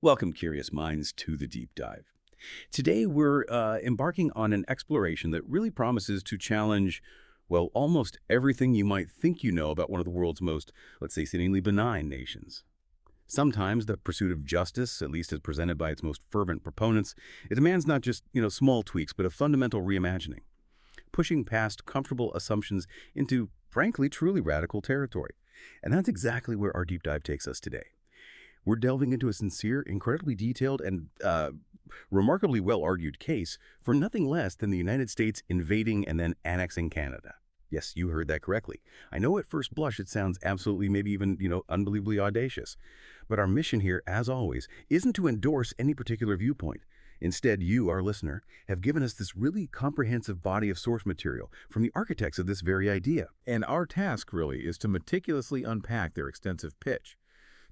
Welcome, curious minds, to the deep dive. Today, we're embarking on an exploration that really promises to challenge, well, almost everything you might think you know about one of the world's most, let's say, seemingly benign nations. Sometimes the pursuit of justice, at least as presented by its most fervent proponents, it demands not just, small tweaks, but a fundamental reimagining, pushing past comfortable assumptions into, frankly, truly radical territory. And that's exactly where our deep dive takes us today. We're delving into a sincere, incredibly detailed, and remarkably well-argued case for nothing less than the United States invading and then annexing Canada. Yes, you heard that correctly. I know at first blush it sounds absolutely, maybe even, unbelievably audacious. But our mission here, as always, isn't to endorse any particular viewpoint. Instead, you, our listener, have given us this really comprehensive body of source material from the architects of this very idea. And our task, really, is to meticulously unpack their extensive pitch,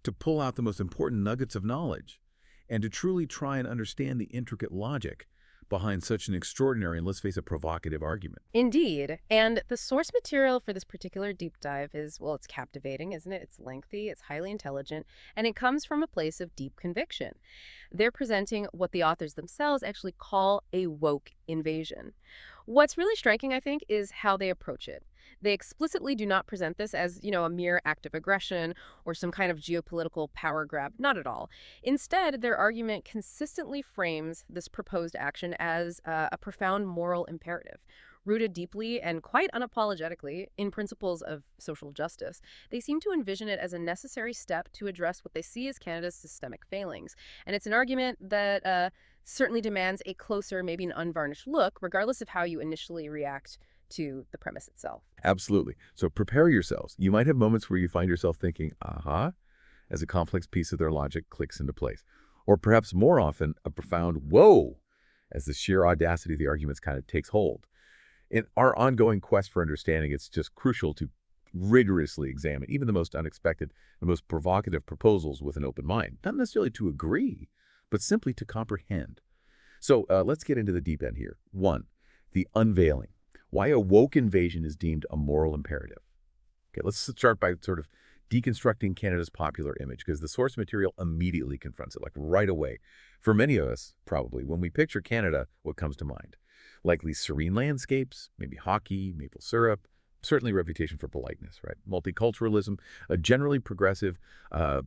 to pull out the most important nuggets of knowledge, and to truly try and understand the intricate logic behind such an extraordinary and, let's face it, provocative argument. Indeed. And the source material for this particular deep dive is, well, it's captivating, isn't it? It's lengthy, it's highly intelligent, and it comes from a place of deep conviction. They're presenting what the authors themselves actually call a woke invasion. What's really striking, I think, is how they approach it. They explicitly do not present this as, a mere act of aggression or some kind of geopolitical power grab. Not at all. Instead, their argument consistently frames this proposed action as a profound moral imperative, rooted deeply and quite unapologetically in principles of social justice. They seem to envision it as a necessary step to address what they see as Canada's systemic failings. And it's an argument that certainly demands a closer, maybe an unvarnished look, regardless of how you initially react to the premise itself. Absolutely. So prepare yourselves. You might have moments where you find yourself thinking, aha, as a complex piece of their logic clicks into place. Or perhaps more often, a profound whoa, as the sheer audacity of the arguments kind of takes hold. In our ongoing quest for understanding, it's just crucial to rigorously examine even the most unexpected and most provocative proposals with an open mind. Not necessarily to agree, but simply to comprehend. So let's get into the deep end here. 1, the unveiling. Why a woke invasion is deemed a moral imperative. Okay, let's start by sort of deconstructing Canada's popular image, because the source material immediately confronts it, like right away. For many of us, probably, when we picture Canada, what comes to mind? Likely serene landscapes, maybe hockey, maple syrup, certainly reputation for politeness, right? Multiculturalism, a generally progressive,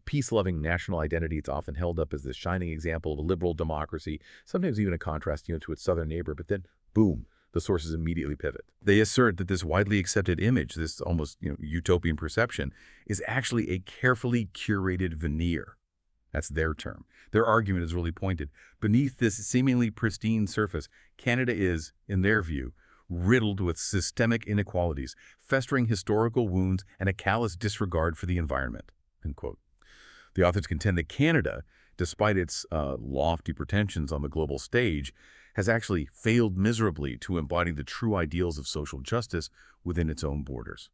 peace-loving national identity. It's often held up as the shining example of a liberal democracy, sometimes even a contrast, to its southern neighbor, but then, boom, the sources immediately pivot. They assert that this widely accepted image, this almost utopian perception, is actually a carefully curated veneer. That's their term. Their argument is really pointed. Beneath this seemingly pristine surface, Canada is, in their view, riddled with systemic inequalities, festering historical wounds, and a callous disregard for the environment. End quote. The authors contend that Canada, despite its lofty pretensions on the global stage, has actually failed miserably to embody the true ideals of social justice within its own borders.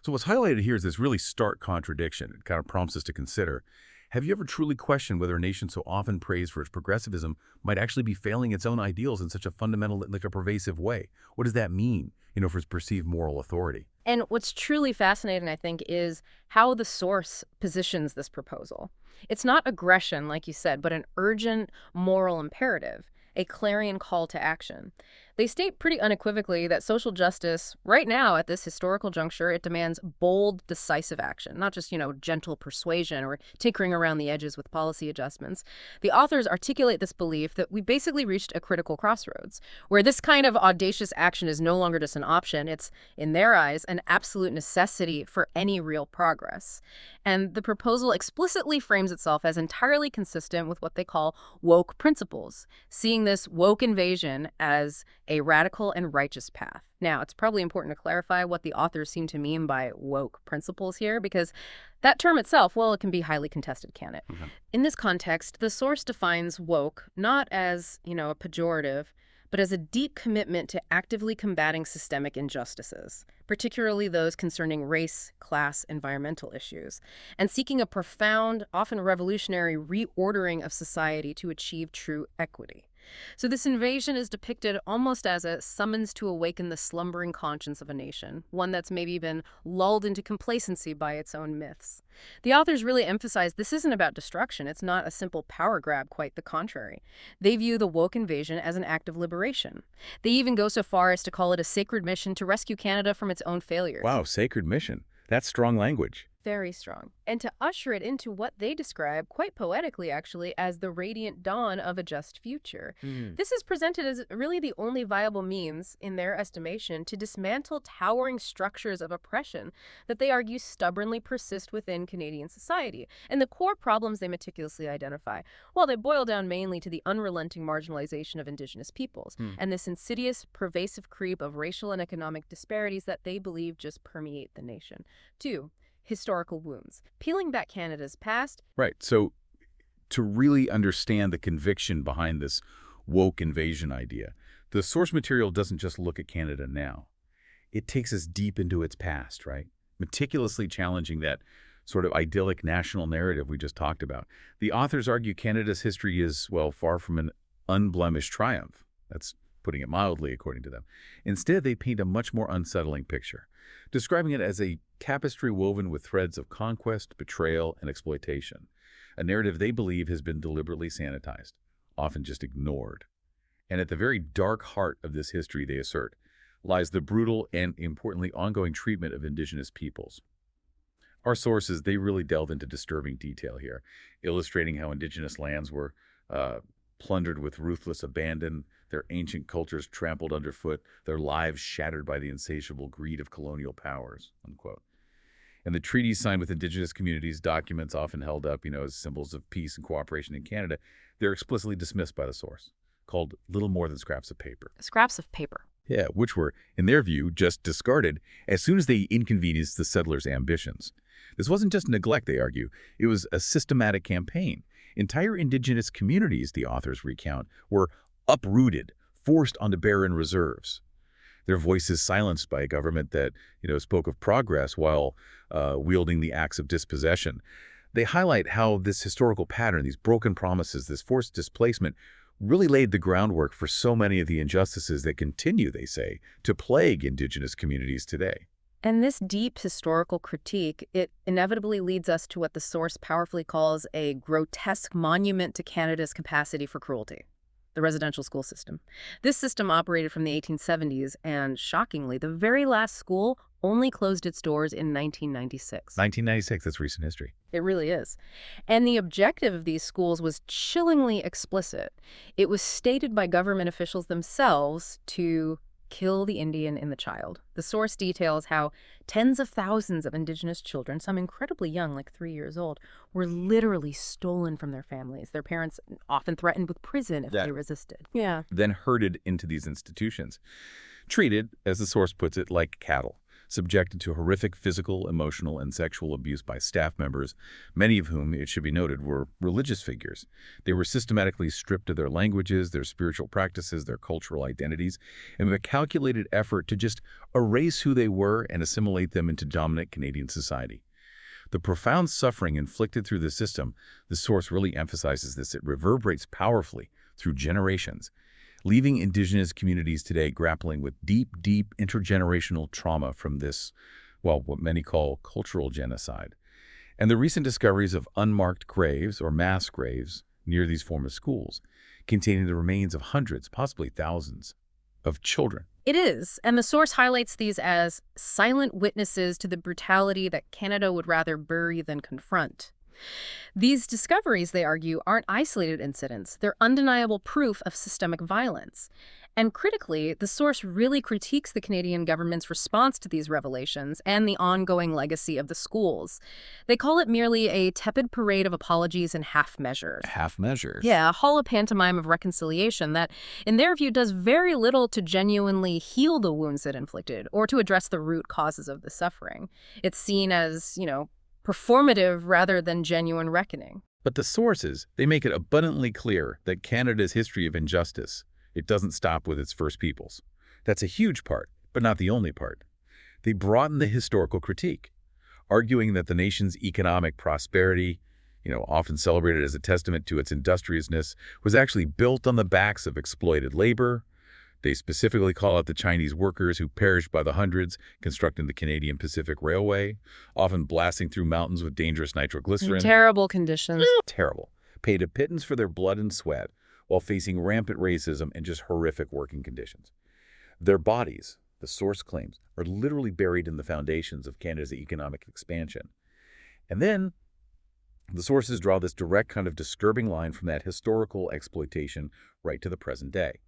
So what's highlighted here is this really stark contradiction. It kind of prompts us to consider, have you ever truly questioned whether a nation so often praised for its progressivism might actually be failing its own ideals in such a fundamental, like a pervasive way? What does that mean, for its perceived moral authority? And what's truly fascinating, I think, is how the source positions this proposal. It's not aggression, like you said, but an urgent moral imperative, a clarion call to action. They state pretty unequivocally that social justice, right now at this historical juncture, it demands bold, decisive action, not just, gentle persuasion or tinkering around the edges with policy adjustments. The authors articulate this belief that we basically reached a critical crossroads, where this kind of audacious action is no longer just an option. It's, in their eyes, an absolute necessity for any real progress. And the proposal explicitly frames itself as entirely consistent with what they call woke principles, seeing this woke invasion as a radical and righteous path. Now, it's probably important to clarify what the authors seem to mean by woke principles here, because that term itself, well, it can be highly contested, can it? Okay. In this context, the source defines woke not as, a pejorative, but as a deep commitment to actively combating systemic injustices, particularly those concerning race, class, environmental issues, and seeking a profound, often revolutionary reordering of society to achieve true equity. So this invasion is depicted almost as a summons to awaken the slumbering conscience of a nation, one that's maybe been lulled into complacency by its own myths. The authors really emphasize this isn't about destruction. It's not a simple power grab, quite the contrary. They view the woke invasion as an act of liberation. They even go so far as to call it a sacred mission to rescue Canada from its own failures. Wow, sacred mission. That's strong language. Very strong. And to usher it into what they describe, quite poetically actually, as the radiant dawn of a just future. This is presented as really the only viable means, in their estimation, to dismantle towering structures of oppression that they argue stubbornly persist within Canadian society. And the core problems they meticulously identify, well, they boil down mainly to the unrelenting marginalization of Indigenous peoples and this insidious, pervasive creep of racial and economic disparities that they believe just permeate the nation. 2. Historical wounds. Peeling back Canada's past. Right. So to really understand the conviction behind this woke invasion idea, the source material doesn't just look at Canada now. It takes us deep into its past, right? Meticulously challenging that sort of idyllic national narrative we just talked about. The authors argue Canada's history is, well, far from an unblemished triumph. That's putting it mildly, according to them. Instead, they paint a much more unsettling picture, describing it as a tapestry woven with threads of conquest, betrayal, and exploitation, a narrative they believe has been deliberately sanitized, often just ignored. And at the very dark heart of this history, they assert, lies the brutal and, importantly, ongoing treatment of Indigenous peoples. Our sources, they really delve into disturbing detail here, illustrating how Indigenous lands were plundered with ruthless abandon, their ancient cultures trampled underfoot, their lives shattered by the insatiable greed of colonial powers, unquote. And the treaties signed with Indigenous communities, documents often held up, as symbols of peace and cooperation in Canada, they're explicitly dismissed by the source, called little more than scraps of paper. Scraps of paper. Yeah, which were, in their view, just discarded as soon as they inconvenienced the settlers' ambitions. This wasn't just neglect, they argue. It was a systematic campaign. Entire Indigenous communities, the authors recount, were uprooted, forced onto barren reserves. Their voices silenced by a government that, spoke of progress while wielding the axe of dispossession. They highlight how this historical pattern, these broken promises, this forced displacement, really laid the groundwork for so many of the injustices that continue, they say, to plague Indigenous communities today. And this deep historical critique, it inevitably leads us to what the source powerfully calls a grotesque monument to Canada's capacity for cruelty, the residential school system. This system operated from the 1870s, and shockingly, the very last school only closed its doors in 1996. 1996, that's recent history. It really is. And the objective of these schools was chillingly explicit. It was stated by government officials themselves to kill the Indian in the child. The source details how tens of thousands of Indigenous children, some incredibly young, like 3 years old, were literally stolen from their families. Their parents often threatened with prison if they resisted. Yeah. Then herded into these institutions, treated, as the source puts it, like cattle, subjected to horrific physical, emotional, and sexual abuse by staff members, many of whom, it should be noted, were religious figures. They were systematically stripped of their languages, their spiritual practices, their cultural identities, and with a calculated effort to just erase who they were and assimilate them into dominant Canadian society. The profound suffering inflicted through the system, the source really emphasizes this, it reverberates powerfully through generations, leaving Indigenous communities today grappling with deep, deep intergenerational trauma from this, well, what many call cultural genocide. And the recent discoveries of unmarked graves or mass graves near these former schools, containing the remains of hundreds, possibly thousands, of children. It is, and the source highlights these as silent witnesses to the brutality that Canada would rather bury than confront. These discoveries, they argue, aren't isolated incidents. They're undeniable proof of systemic violence. And critically, the source really critiques the Canadian government's response to these revelations and the ongoing legacy of the schools. They call it merely a tepid parade of apologies and half measures. Half measures? Yeah, a hollow pantomime of reconciliation that, in their view, does very little to genuinely heal the wounds it inflicted or to address the root causes of the suffering. It's seen as, performative rather than genuine reckoning. But the sources, they make it abundantly clear that Canada's history of injustice, it doesn't stop with its First Peoples. That's a huge part, but not the only part. They broaden the historical critique, arguing that the nation's economic prosperity, often celebrated as a testament to its industriousness, was actually built on the backs of exploited labor. They specifically call out the Chinese workers who perished by the hundreds constructing the Canadian Pacific Railway, often blasting through mountains with dangerous nitroglycerin. Terrible conditions. Terrible. Paid a pittance for their blood and sweat while facing rampant racism and just horrific working conditions. Their bodies, the source claims, are literally buried in the foundations of Canada's economic expansion. And then the sources draw this direct kind of disturbing line from that historical exploitation right to the present day.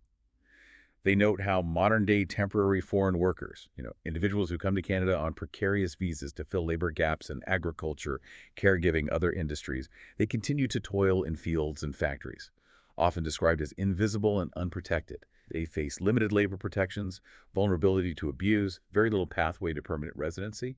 They note how modern-day temporary foreign workers, individuals who come to Canada on precarious visas to fill labor gaps in agriculture, caregiving, other industries, they continue to toil in fields and factories, often described as invisible and unprotected. They face limited labor protections, vulnerability to abuse, very little pathway to permanent residency.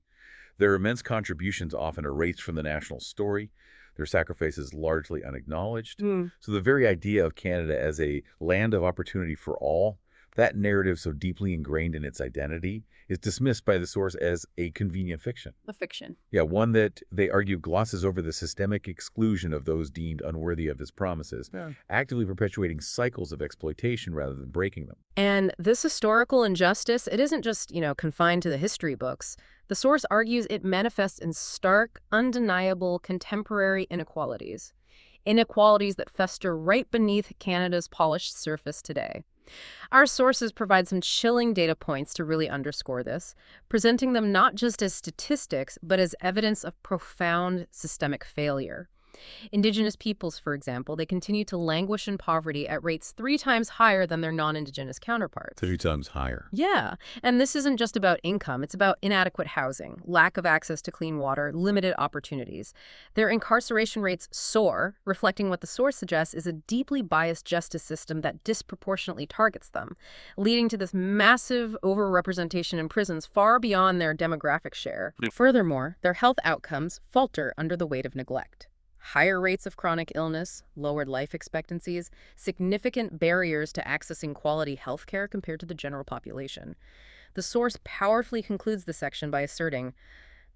Their immense contributions often erased from the national story, their sacrifices largely unacknowledged. So the very idea of Canada as a land of opportunity for all, that narrative so deeply ingrained in its identity, is dismissed by the source as a convenient fiction. A fiction. Yeah, one that they argue glosses over the systemic exclusion of those deemed unworthy of his promises, actively perpetuating cycles of exploitation rather than breaking them. And this historical injustice, it isn't just, confined to the history books. The source argues it manifests in stark, undeniable contemporary inequalities. Inequalities that fester right beneath Canada's polished surface today. Our sources provide some chilling data points to really underscore this, presenting them not just as statistics, but as evidence of profound systemic failure. Indigenous peoples, for example, they continue to languish in poverty at rates 3 times higher than their non-Indigenous counterparts. 3 times higher. Yeah, and this isn't just about income. It's about inadequate housing, lack of access to clean water, limited opportunities. Their incarceration rates soar, reflecting what the source suggests is a deeply biased justice system that disproportionately targets them, leading to this massive overrepresentation in prisons far beyond their demographic share. Furthermore, their health outcomes falter under the weight of neglect. Higher rates of chronic illness, lowered life expectancies, significant barriers to accessing quality health care compared to the general population. The source powerfully concludes the section by asserting,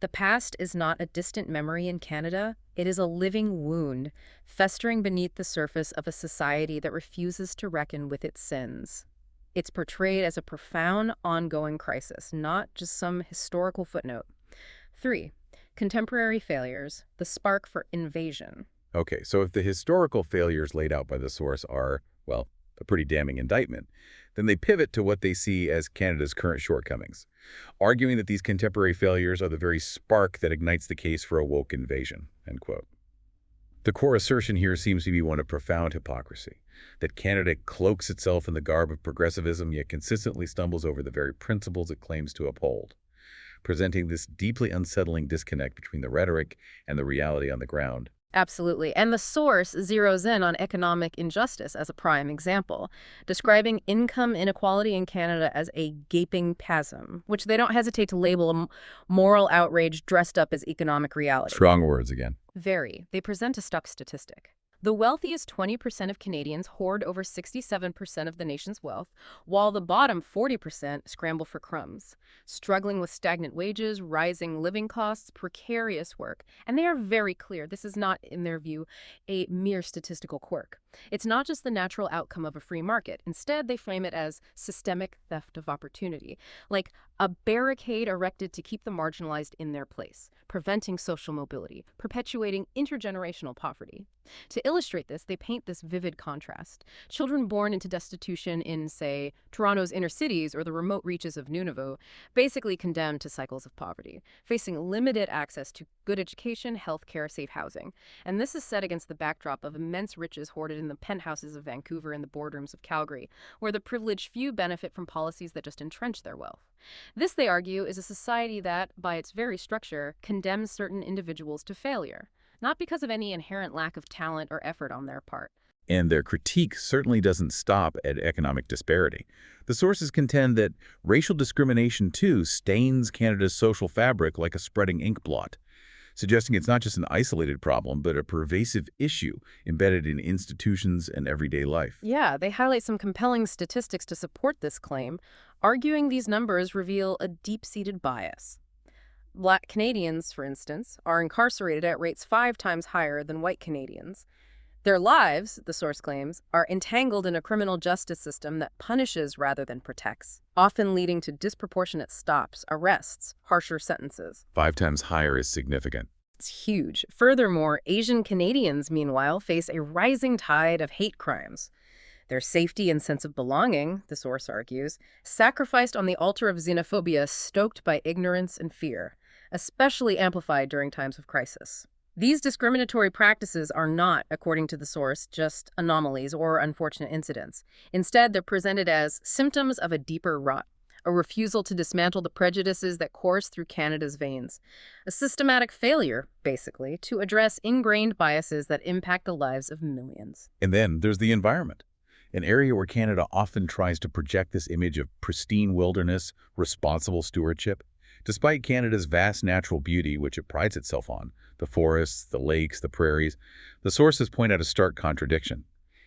"The past is not a distant memory in Canada, it is a living wound, festering beneath the surface of a society that refuses to reckon with its sins." It's portrayed as a profound, ongoing crisis, not just some historical footnote. 3. Contemporary failures, the spark for invasion. Okay, so if the historical failures laid out by the source are, well, a pretty damning indictment, then they pivot to what they see as Canada's current shortcomings, arguing that these contemporary failures are the very spark that ignites the case for a woke invasion, end quote. The core assertion here seems to be one of profound hypocrisy, that Canada cloaks itself in the garb of progressivism yet consistently stumbles over the very principles it claims to uphold, presenting this deeply unsettling disconnect between the rhetoric and the reality on the ground. Absolutely. And the source zeroes in on economic injustice as a prime example, describing income inequality in Canada as a gaping chasm, which they don't hesitate to label a moral outrage dressed up as economic reality. Strong words again. Very. They present a stuck statistic. The wealthiest 20% of Canadians hoard over 67% of the nation's wealth, while the bottom 40% scramble for crumbs, struggling with stagnant wages, rising living costs, precarious work. And they are very clear this is not, in their view, a mere statistical quirk. It's not just the natural outcome of a free market. Instead, they frame it as systemic theft of opportunity, like a barricade erected to keep the marginalized in their place, preventing social mobility, perpetuating intergenerational poverty. To illustrate this, they paint this vivid contrast. Children born into destitution in, say, Toronto's inner cities or the remote reaches of Nunavut, basically condemned to cycles of poverty, facing limited access to good education, health care, safe housing. And this is set against the backdrop of immense riches hoarded in the penthouses of Vancouver and the boardrooms of Calgary, where the privileged few benefit from policies that just entrench their wealth. This, they argue, is a society that, by its very structure, condemns certain individuals to failure, not because of any inherent lack of talent or effort on their part. And their critique certainly doesn't stop at economic disparity. The sources contend that racial discrimination, too, stains Canada's social fabric like a spreading ink blot, suggesting it's not just an isolated problem, but a pervasive issue embedded in institutions and everyday life. Yeah, they highlight some compelling statistics to support this claim, arguing these numbers reveal a deep-seated bias. Black Canadians, for instance, are incarcerated at rates 5 times higher than white Canadians. Their lives, the source claims, are entangled in a criminal justice system that punishes rather than protects, often leading to disproportionate stops, arrests, harsher sentences. 5 times higher is significant. It's huge. Furthermore, Asian Canadians, meanwhile, face a rising tide of hate crimes. Their safety and sense of belonging, the source argues, sacrificed on the altar of xenophobia stoked by ignorance and fear, especially amplified during times of crisis. These discriminatory practices are not, according to the source, just anomalies or unfortunate incidents. Instead, they're presented as symptoms of a deeper rot, a refusal to dismantle the prejudices that course through Canada's veins, a systematic failure, basically, to address ingrained biases that impact the lives of millions. And then there's the environment, an area where Canada often tries to project this image of pristine wilderness, responsible stewardship. Despite Canada's vast natural beauty, which it prides itself on, the forests, the lakes, the prairies, the sources point out a stark contradiction.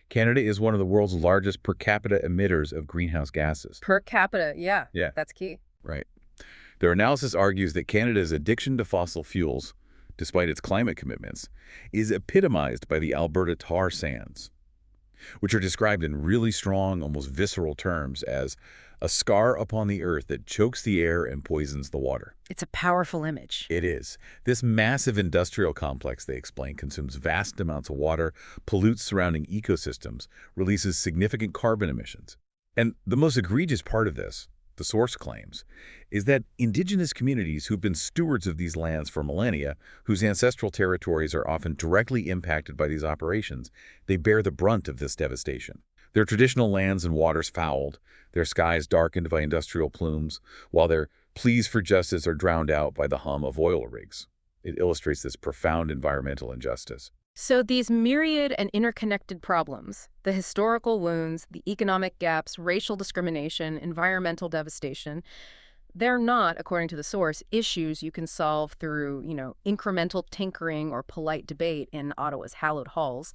Canada is one of the world's largest per capita emitters of greenhouse gases. Per capita, yeah, Yeah. that's key. Right. Their analysis argues that Canada's addiction to fossil fuels, despite its climate commitments, is epitomized by the Alberta tar sands, which are described in really strong, almost visceral terms as a scar upon the earth that chokes the air and poisons the water. It's a powerful image. It is. This massive industrial complex, they explain, consumes vast amounts of water, pollutes surrounding ecosystems, releases significant carbon emissions. And the most egregious part of this, the source claims, is that Indigenous communities who've been stewards of these lands for millennia, whose ancestral territories are often directly impacted by these operations, they bear the brunt of this devastation. Their traditional lands and waters fouled, their skies darkened by industrial plumes, while their pleas for justice are drowned out by the hum of oil rigs. It illustrates this profound environmental injustice. So these myriad and interconnected problems, the historical wounds, the economic gaps, racial discrimination, environmental devastation, they're not, according to the source, issues you can solve through, incremental tinkering or polite debate in Ottawa's hallowed halls.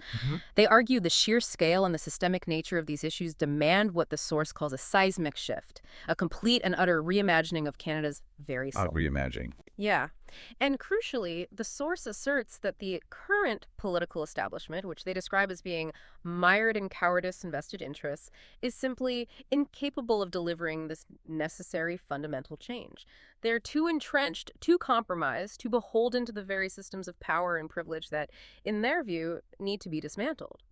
They argue the sheer scale and the systemic nature of these issues demand what the source calls a seismic shift, a complete and utter reimagining of Canada's very soul. Reimagining. Yeah. And crucially, the source asserts that the current political establishment, which they describe as being mired in cowardice and vested interests, is simply incapable of delivering this necessary fundamental change. They're too entrenched, too compromised, too beholden to the very systems of power and privilege that, in their view, need to be dismantled.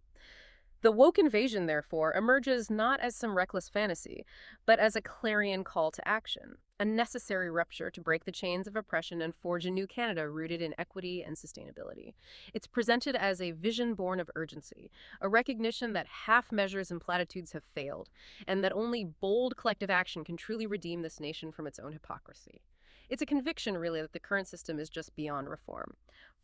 The woke invasion, therefore, emerges not as some reckless fantasy, but as a clarion call to action, a necessary rupture to break the chains of oppression and forge a new Canada rooted in equity and sustainability. It's presented as a vision born of urgency, a recognition that half measures and platitudes have failed, and that only bold collective action can truly redeem this nation from its own hypocrisy. It's a conviction, really, that the current system is just beyond reform.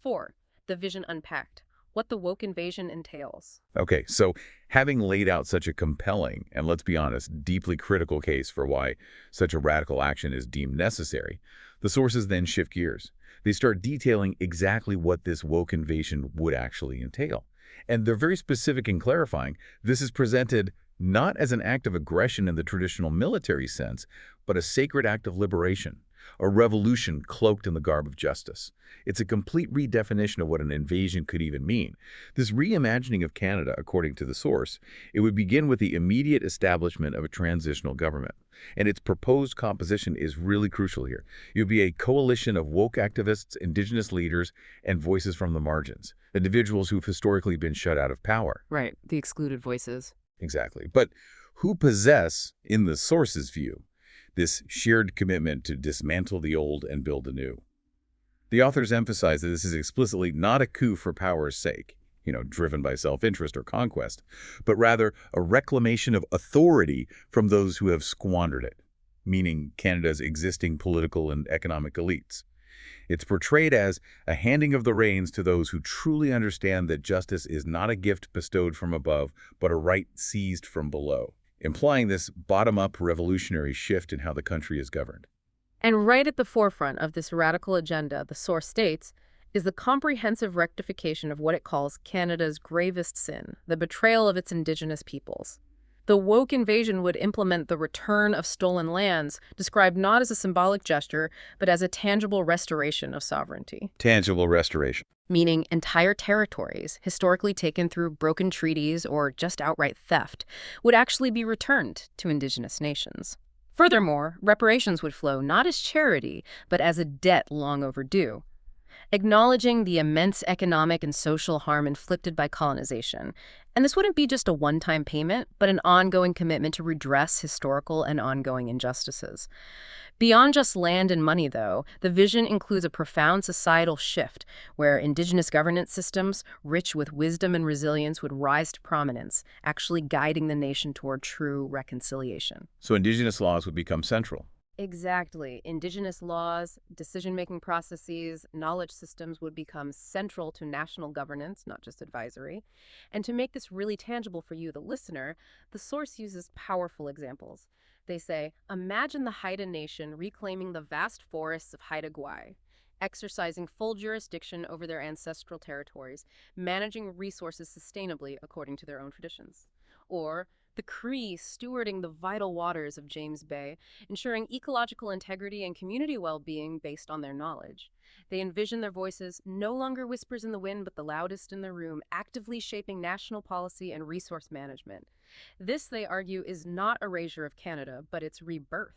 4. The vision unpacked. What the woke invasion entails. Okay, so having laid out such a compelling, and let's be honest, deeply critical case for why such a radical action is deemed necessary, the sources then shift gears. They start detailing exactly what this woke invasion would actually entail. And they're very specific in clarifying this is presented not as an act of aggression in the traditional military sense, but a sacred act of liberation, a revolution cloaked in the garb of justice. It's a complete redefinition of what an invasion could even mean. This reimagining of Canada, according to the source, it would begin with the immediate establishment of a transitional government. And its proposed composition is really crucial here. It would be a coalition of woke activists, Indigenous leaders, and voices from the margins, individuals who've historically been shut out of power. Right, the excluded voices. Exactly. But who possess, in the source's view, this shared commitment to dismantle the old and build anew? The authors emphasize that this is explicitly not a coup for power's sake, driven by self-interest or conquest, but rather a reclamation of authority from those who have squandered it, meaning Canada's existing political and economic elites. It's portrayed as a handing of the reins to those who truly understand that justice is not a gift bestowed from above, but a right seized from below, implying this bottom-up revolutionary shift in how the country is governed. And right at the forefront of this radical agenda, the source states, is the comprehensive rectification of what it calls Canada's gravest sin, the betrayal of its Indigenous peoples. The woke invasion would implement the return of stolen lands, described not as a symbolic gesture, but as a tangible restoration of sovereignty. Tangible restoration. Meaning entire territories, historically taken through broken treaties or just outright theft, would actually be returned to indigenous nations. Furthermore, reparations would flow not as charity, but as a debt long overdue, acknowledging the immense economic and social harm inflicted by colonization. And this wouldn't be just a one-time payment, but an ongoing commitment to redress historical and ongoing injustices. Beyond just land and money, though, the vision includes a profound societal shift where indigenous governance systems, rich with wisdom and resilience, would rise to prominence, actually guiding the nation toward true reconciliation. So indigenous laws would become central. Exactly. Indigenous laws, decision-making processes, knowledge systems would become central to national governance, not just advisory. And to make this really tangible for you, the listener, the source uses powerful examples. They say, imagine the Haida Nation reclaiming the vast forests of Haida Gwaii, exercising full jurisdiction over their ancestral territories, managing resources sustainably according to their own traditions. Or the Cree stewarding the vital waters of James Bay, ensuring ecological integrity and community well-being based on their knowledge. They envision their voices no longer whispers in the wind, but the loudest in the room, actively shaping national policy and resource management. This, they argue, is not erasure of Canada, but its rebirth.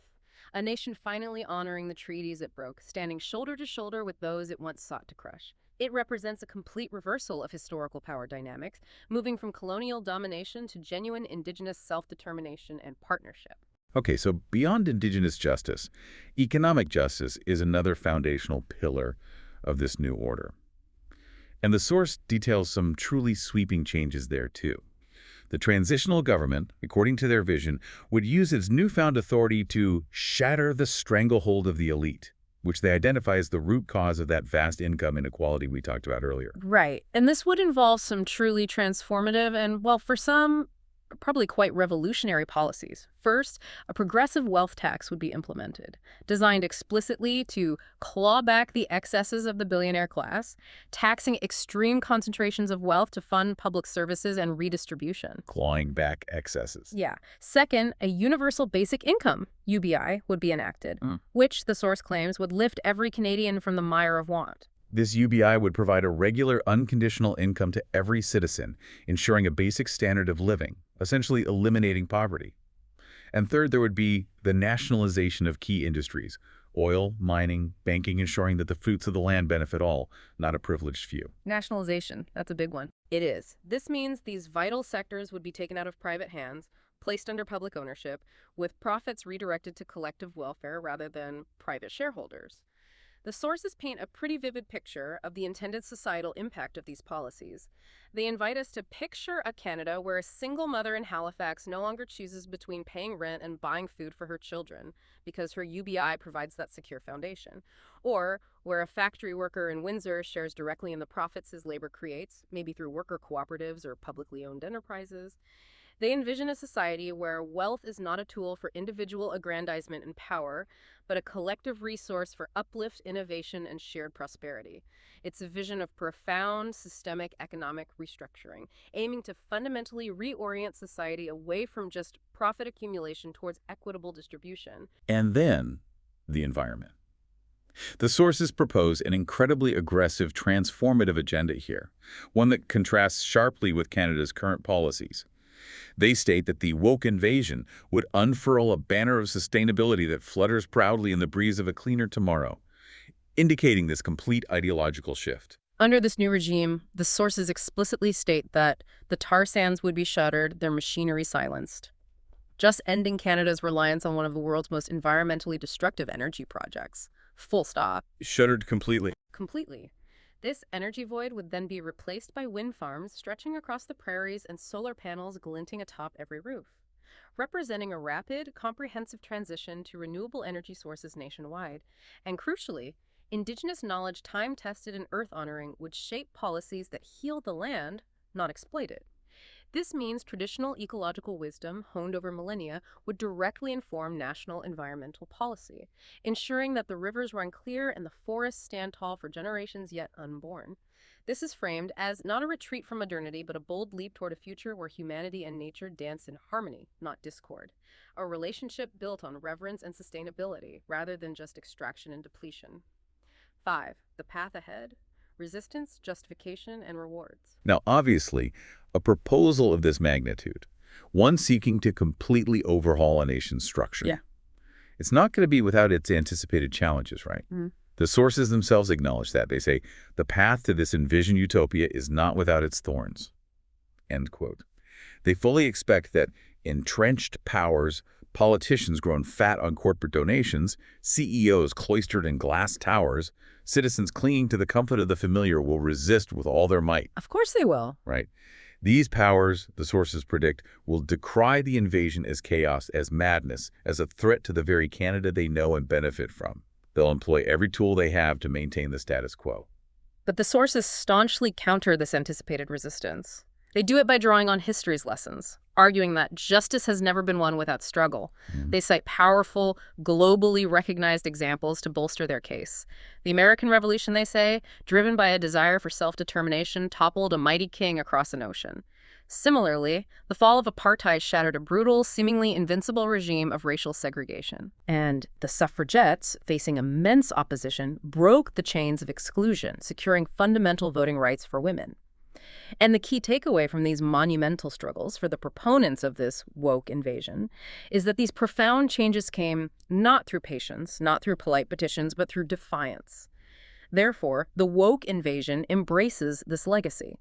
A nation finally honoring the treaties it broke, standing shoulder to shoulder with those it once sought to crush. It represents a complete reversal of historical power dynamics, moving from colonial domination to genuine indigenous self-determination and partnership. Okay, so beyond indigenous justice, economic justice is another foundational pillar of this new order. And the source details some truly sweeping changes there, too. The transitional government, according to their vision, would use its newfound authority to shatter the stranglehold of the elite, which they identify as the root cause of that vast income inequality we talked about earlier. Right. And this would involve some truly transformative and, well, for some, probably quite revolutionary policies. First, a progressive wealth tax would be implemented, designed explicitly to claw back the excesses of the billionaire class, taxing extreme concentrations of wealth to fund public services and redistribution. Clawing back excesses. Yeah. Second, a universal basic income, UBI, would be enacted, which, the source claims, would lift every Canadian from the mire of want. This UBI would provide a regular, unconditional income to every citizen, ensuring a basic standard of living, essentially eliminating poverty. And third, there would be the nationalization of key industries, oil, mining, banking, ensuring that the fruits of the land benefit all, not a privileged few. Nationalization, that's a big one. It is. This means these vital sectors would be taken out of private hands, placed under public ownership, with profits redirected to collective welfare rather than private shareholders. The sources paint a pretty vivid picture of the intended societal impact of these policies. They invite us to picture a Canada where a single mother in Halifax no longer chooses between paying rent and buying food for her children because her UBI provides that secure foundation. Or where a factory worker in Windsor shares directly in the profits his labor creates, maybe through worker cooperatives or publicly owned enterprises. They envision a society where wealth is not a tool for individual aggrandizement and power, but a collective resource for uplift, innovation, and shared prosperity. It's a vision of profound systemic economic restructuring, aiming to fundamentally reorient society away from just profit accumulation towards equitable distribution. And then, the environment. The sources propose an incredibly aggressive, transformative agenda here, one that contrasts sharply with Canada's current policies. They state that the woke invasion would unfurl a banner of sustainability that flutters proudly in the breeze of a cleaner tomorrow, indicating this complete ideological shift. Under this new regime, the sources explicitly state that the tar sands would be shuttered, their machinery silenced, just ending Canada's reliance on one of the world's most environmentally destructive energy projects. Full stop. Shuttered completely. Completely. This energy void would then be replaced by wind farms stretching across the prairies and solar panels glinting atop every roof, representing a rapid, comprehensive transition to renewable energy sources nationwide. And crucially, Indigenous knowledge, time-tested and earth-honoring, would shape policies that heal the land, not exploit it. This means traditional ecological wisdom, honed over millennia, would directly inform national environmental policy, ensuring that the rivers run clear and the forests stand tall for generations yet unborn. This is framed as not a retreat from modernity, but a bold leap toward a future where humanity and nature dance in harmony, not discord. A relationship built on reverence and sustainability, rather than just extraction and depletion. 5. The path ahead: resistance, justification, and rewards. Now, obviously, a proposal of this magnitude, one seeking to completely overhaul a nation's structure, Yeah. it's not going to be without its anticipated challenges, right? The sources themselves acknowledge that. They say, the path to this envisioned utopia is not without its thorns. End quote. They fully expect that entrenched powers, politicians grown fat on corporate donations, CEOs cloistered in glass towers, citizens clinging to the comfort of the familiar will resist with all their might, Of course they will. right? These powers, the sources predict, will decry the invasion as chaos, as madness, as a threat to the very Canada they know and benefit from. They'll employ every tool they have to maintain the status quo. But the sources staunchly counter this anticipated resistance. They do it by drawing on history's lessons, arguing that justice has never been won without struggle. They cite powerful, globally recognized examples to bolster their case. The American Revolution, they say, driven by a desire for self-determination, toppled a mighty king across an ocean. Similarly, the fall of apartheid shattered a brutal, seemingly invincible regime of racial segregation. And the suffragettes, facing immense opposition, broke the chains of exclusion, securing fundamental voting rights for women. And the key takeaway from these monumental struggles for the proponents of this woke invasion is that these profound changes came not through patience, not through polite petitions, but through defiance. Therefore, the woke invasion embraces this legacy,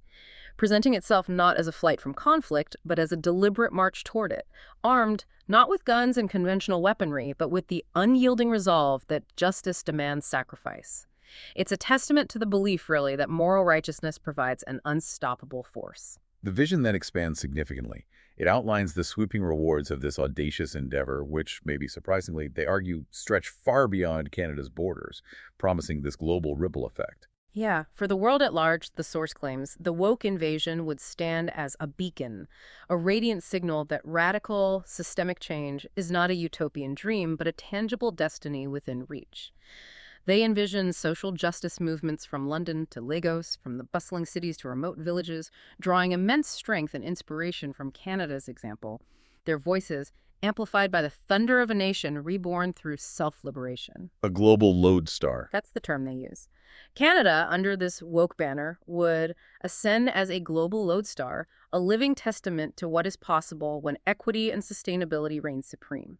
presenting itself not as a flight from conflict, but as a deliberate march toward it, armed not with guns and conventional weaponry, but with the unyielding resolve that justice demands sacrifice. It's a testament to the belief, really, that moral righteousness provides an unstoppable force. The vision then expands significantly. It outlines the sweeping rewards of this audacious endeavor, which, maybe surprisingly, they argue stretch far beyond Canada's borders, promising this global ripple effect. Yeah, for the world at large, the source claims, the woke invasion would stand as a beacon, a radiant signal that radical, systemic change is not a utopian dream, but a tangible destiny within reach. They envision social justice movements from London to Lagos, from the bustling cities to remote villages, drawing immense strength and inspiration from Canada's example, their voices amplified by the thunder of a nation reborn through self-liberation. A global lodestar. That's the term they use. Canada, under this woke banner, would ascend as a global lodestar, a living testament to what is possible when equity and sustainability reign supreme,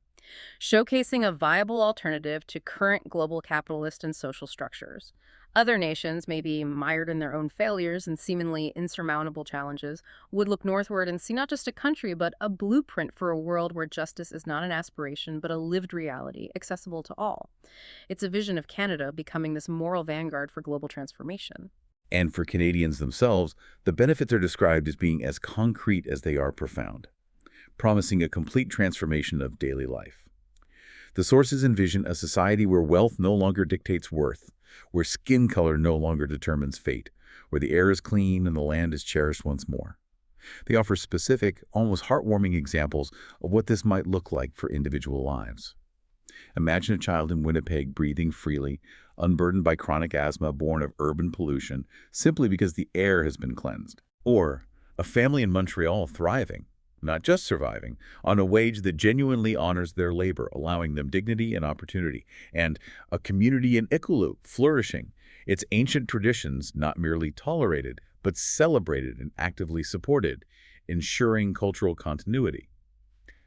showcasing a viable alternative to current global capitalist and social structures. Other nations, maybe mired in their own failures and seemingly insurmountable challenges, would look northward and see not just a country, but a blueprint for a world where justice is not an aspiration, but a lived reality, accessible to all. It's a vision of Canada becoming this moral vanguard for global transformation. And for Canadians themselves, the benefits are described as being as concrete as they are profound, promising a complete transformation of daily life. The sources envision a society where wealth no longer dictates worth, where skin color no longer determines fate, where the air is clean and the land is cherished once more. They offer specific, almost heartwarming examples of what this might look like for individual lives. Imagine a child in Winnipeg breathing freely, unburdened by chronic asthma born of urban pollution, simply because the air has been cleansed. Or a family in Montreal thriving, not just surviving, on a wage that genuinely honors their labor, allowing them dignity and opportunity, and a community in Iqaluit flourishing, its ancient traditions not merely tolerated, but celebrated and actively supported, ensuring cultural continuity.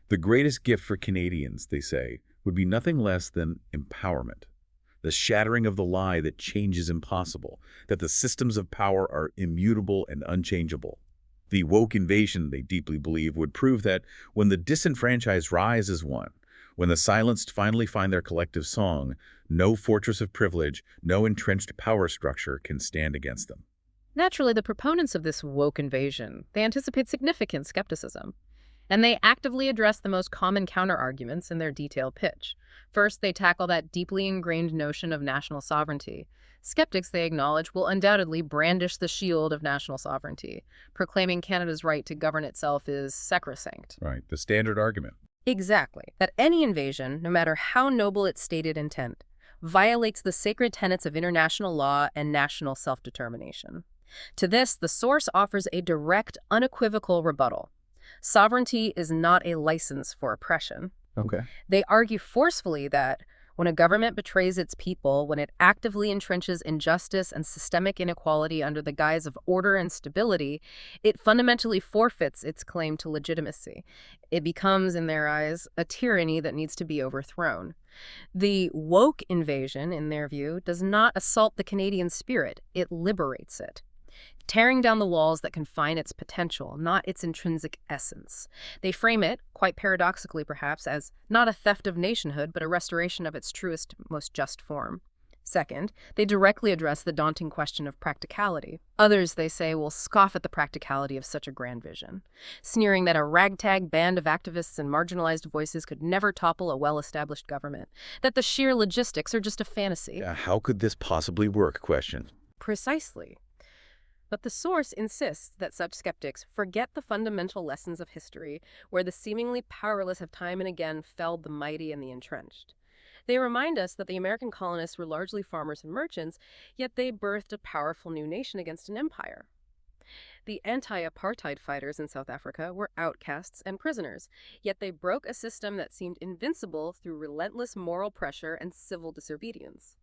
The greatest gift for Canadians, they say, would be nothing less than empowerment, the shattering of the lie that change is impossible, that the systems of power are immutable and unchangeable. The woke invasion, they deeply believe, would prove that when the disenfranchised rise as one, when the silenced finally find their collective song, no fortress of privilege, no entrenched power structure can stand against them. Naturally, the proponents of this woke invasion, they anticipate significant skepticism. And they actively address the most common counter-arguments in their detailed pitch. First, they tackle that deeply ingrained notion of national sovereignty. Skeptics, they acknowledge, will undoubtedly brandish the shield of national sovereignty, proclaiming Canada's right to govern itself is sacrosanct. Right, the standard argument. Exactly. That any invasion, no matter how noble its stated intent, violates the sacred tenets of international law and national self-determination. To this, the source offers a direct, unequivocal rebuttal. Sovereignty is not a license for oppression. Okay. They argue forcefully that when a government betrays its people, when it actively entrenches injustice and systemic inequality under the guise of order and stability, it fundamentally forfeits its claim to legitimacy. It becomes, in their eyes, a tyranny that needs to be overthrown. The woke invasion, in their view, does not assault the Canadian spirit, it liberates it, tearing down the walls that confine its potential, not its intrinsic essence. They frame it, quite paradoxically perhaps, as not a theft of nationhood, but a restoration of its truest, most just form. Second, they directly address the daunting question of practicality. Others, they say, will scoff at the practicality of such a grand vision, sneering that a ragtag band of activists and marginalized voices could never topple a well-established government, that the sheer logistics are just a fantasy. How could this possibly work? Question. Precisely. But the source insists that such skeptics forget the fundamental lessons of history, where the seemingly powerless have time and again felled the mighty and the entrenched. They remind us that the American colonists were largely farmers and merchants, yet they birthed a powerful new nation against an empire. The anti-apartheid fighters in South Africa were outcasts and prisoners, yet they broke a system that seemed invincible through relentless moral pressure and civil disobedience.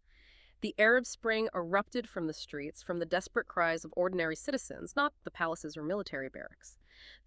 The Arab Spring erupted from the streets, from the desperate cries of ordinary citizens, not the palaces or military barracks.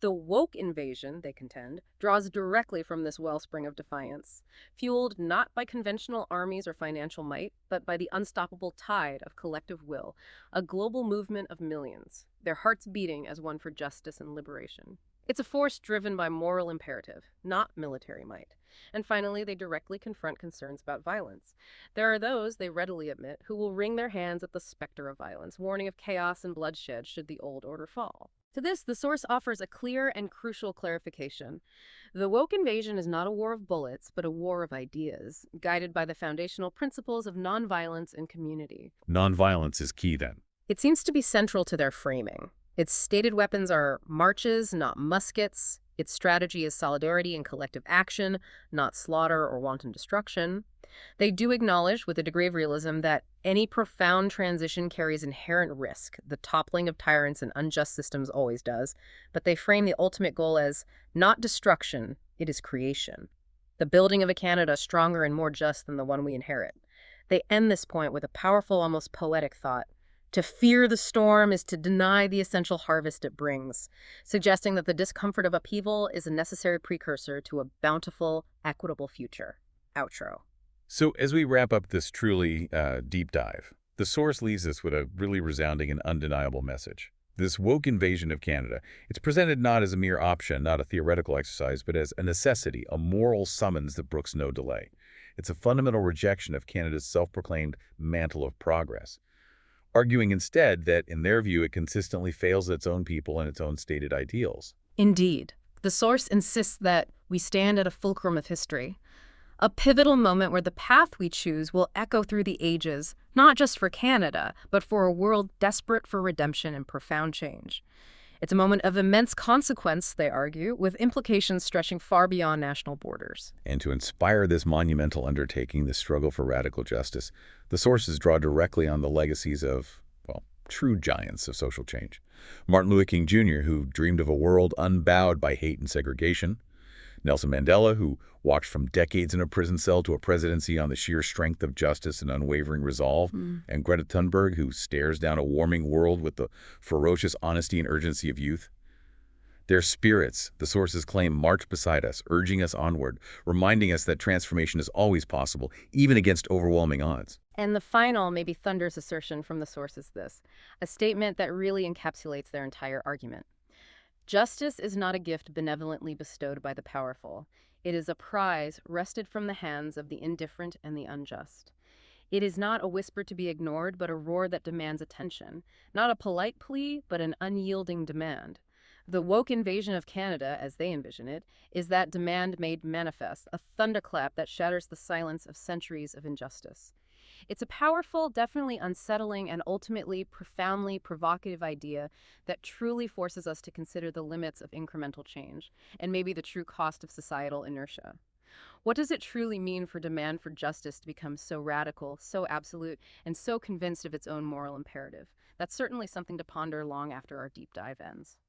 The woke invasion, they contend, draws directly from this wellspring of defiance, fueled not by conventional armies or financial might, but by the unstoppable tide of collective will, a global movement of millions, their hearts beating as one for justice and liberation. It's a force driven by moral imperative, not military might. And finally, they directly confront concerns about violence. There are those, they readily admit, who will wring their hands at the specter of violence, warning of chaos and bloodshed should the old order fall. To this, the source offers a clear and crucial clarification. The woke invasion is not a war of bullets, but a war of ideas, guided by the foundational principles of nonviolence and community. Nonviolence is key then. It seems to be central to their framing. Its stated weapons are marches, not muskets. Its strategy is solidarity and collective action, not slaughter or wanton destruction. They do acknowledge, with a degree of realism, that any profound transition carries inherent risk. The toppling of tyrants and unjust systems always does. But they frame the ultimate goal as not destruction, it is creation. The building of a Canada stronger and more just than the one we inherit. They end this point with a powerful, almost poetic thought. To fear the storm is to deny the essential harvest it brings, suggesting that the discomfort of upheaval is a necessary precursor to a bountiful, equitable future. Outro. So as we wrap up this truly deep dive, the source leaves us with a really resounding and undeniable message. This woke invasion of Canada, it's presented not as a mere option, not a theoretical exercise, but as a necessity, a moral summons that brooks no delay. It's a fundamental rejection of Canada's self-proclaimed mantle of progress, arguing instead that, in their view, it consistently fails its own people and its own stated ideals. Indeed. The source insists that we stand at a fulcrum of history, a pivotal moment where the path we choose will echo through the ages, not just for Canada, but for a world desperate for redemption and profound change. It's a moment of immense consequence, they argue, with implications stretching far beyond national borders. And to inspire this monumental undertaking, the struggle for radical justice, the sources draw directly on the legacies of, well, true giants of social change. Martin Luther King Jr., who dreamed of a world unbowed by hate and segregation. Nelson Mandela, who walked from decades in a prison cell to a presidency on the sheer strength of justice and unwavering resolve. And Greta Thunberg, who stares down a warming world with the ferocious honesty and urgency of youth. Their spirits, the sources claim, march beside us, urging us onward, reminding us that transformation is always possible, even against overwhelming odds. And the final, maybe thunderous assertion from the source is this, a statement that really encapsulates their entire argument. Justice is not a gift benevolently bestowed by the powerful. It is a prize wrested from the hands of the indifferent and the unjust. It is not a whisper to be ignored, but a roar that demands attention. Not a polite plea, but an unyielding demand. The woke invasion of Canada, as they envision it, is that demand made manifest, a thunderclap that shatters the silence of centuries of injustice. It's a powerful, definitely unsettling, and ultimately profoundly provocative idea that truly forces us to consider the limits of incremental change, and maybe the true cost of societal inertia. What does it truly mean for demand for justice to become so radical, so absolute, and so convinced of its own moral imperative? That's certainly something to ponder long after our deep dive ends.